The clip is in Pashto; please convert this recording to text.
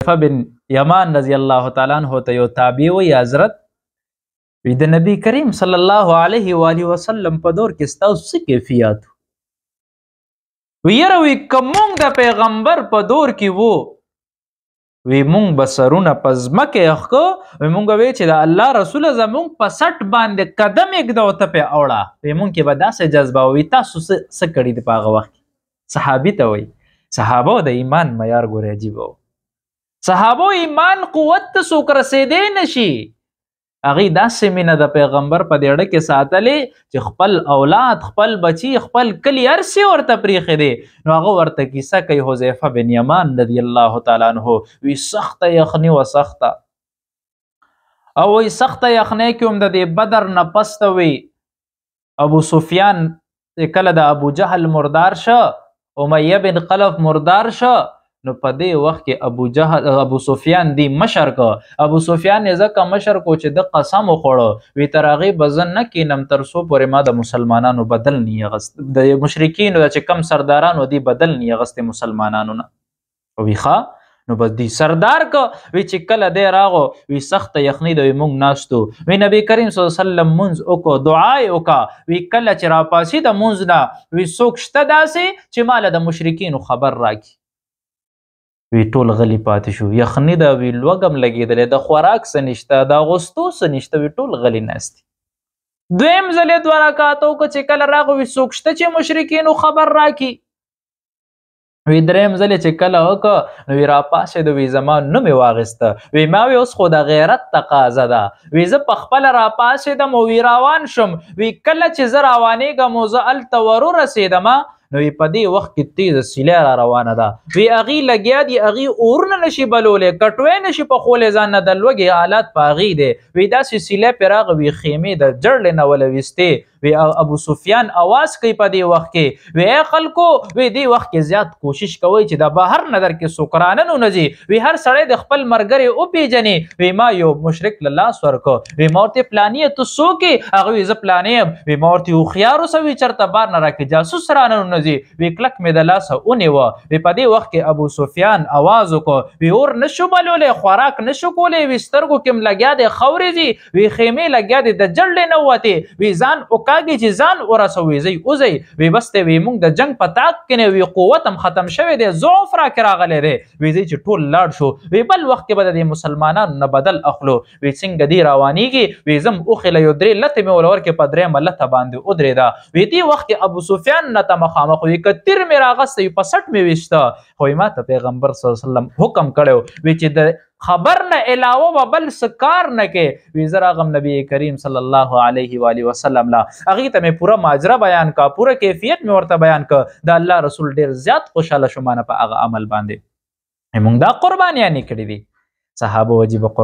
حذیفه بن یمان رضی الله تعالی عنہ ته یو تابع وی حضرت وی د نبی کریم صلی الله علیه و آله وسلم په دور کې ستاسو څه کیفیت وی یره وی کوم د پیغمبر په دور کې وو وی مونږ بسرونه په ځمکه اخکو وی مونږ وی چې د الله رسول زمونږ په سټ باندې قدم اږدو ته په اوړه وی مونږ کې به داسې جذبه وي تاسو څه کړي د په هغه وخت صحابي ته وی صحابه د ایمان معیار ګورې عجیب و صحابه ایمان قوت ته څوک رسېدی نشي هغې داسې مینه د پیغمبر په دې اړه کې ساتلې چې خپل اولاد خپل بچي خپل کلي هر څه ورته پرېښی دی نو هغه ورته کیسه کوي حذیفه بن یمان رضی الله تعالی عنه وی سخته یخني و سخته او وی سخته یخنۍ کې هم د دې بدر نه پسته وی ابو سفیان کله د ابو جهل مردار شه امیه بن خلف مردار شه نو په دې وخت کې ابو سفیان دی مشر کو ابو سفیان یې ځکه مشر کو چې د قسم وخوړو وی تر هغې به زه نه کینم تر څو پورې ما د مسلمانانو بدل نه اغست د مشرکینو چې کم سردارانو دی بدل نه اغستې مسلمانانو نه وی ښه نو بس دی سردار کو وی چې کله دی راغو وی سخته یخني د موږ ناستو وی نبی کریم صلی الله علیه وسلم مونځ وکړو دعا یې وکړه وی کله چې راپاسي د مونځ نه وی څوک شته داسې چې ماله د مشرکینو خبر راکړي وی ټول غلی پاتې شو یخني ده وی لوږم لګېدلې د خوراک څه نشته د اغوستو څه نشته وی ټول غلی ناست دویم ځل یې دوه رکعته وکړه چې کله راغی وی څوک شته چې مشرکینو خبر راکړي وی دریم ځل یې چې کله وکړه نو وی راپاڅېد وی زما نوم یې واخیسته وی ما وی اوس خو د غیرت تقاضه ده وی زه پخپله راپاڅېدم او وی روان شم وی کله چې زه روانېږم او زه هلته ورورسېدمه نو په دې وخت کې تیزه سیلی را روانه ده وی هغې لګیا دي هغې اورونه نشي بلولی کټوی نشي پخولی ځان نه د لوږې حالات په هغې دی وی داسې سیلی پرې راغی وی خیمې د جړلې نه ولویستې وی ابو سفیان آواز کوي په دې وخت کې وی ای خلکو وی دې وخت کې زیات کوشش کوئ چې د بهر نظر کې څوک رانه نوځي وی هر سړی د خپل ملګري وپېژني وی ما یو مشرک له لاس ورکړو وی ما ورته پلانې ته څوک یې هغه وی زه پلانې یم وی ما ورته هوښیار اوسه وی چېرته بار نه راکړي جاسوس رانه نوځي وی کلک مې د لاسه ونیوه وی په دې وخت کې ابو سفیان آواز وکړو وی اور نشو بلولی خوراک نشو کولی وی سترګو کې م لګیا دی خاورې دي وی خیمې لګیا دی د جړلې نه ووتې وی ځان وکاږي چې ځان ورسوي زی اوزئ وی بس دی وی موږ د جنګ په تاک کې نه وی قوت هم ختم شوی دی ضعف راکې راغلی دی وی زی چې ټول لاړ شو وی بل وخت کې به د مسلمانانو نه بدل اخلو وی څنګه دی روانېږي وی زم اوښې له یو درې لتې مې ولورکې په درېیمه لته باندې ودرېده وی دې وخت کې ابو سفیان نه ته مخامخ وی که تیر مې راغسته وي په سټ مې ویشته خو ما ته پیغمبر صلی الله علیه وسلم حکم کړی وی چې د خبر نه علاوه به بل څه کار نه کې وی زه راغم نبی کریم صلی الله علیه و آله وسلم لا هغې ته مې پوره ماجره بیان کا پوره کیفیت مې ورته بیان که د الله رسول ډېر زیات خوشحاله شو مانه په هغه عمل باندې موږ دا قربانیانې کړي دي صحابه وجیبه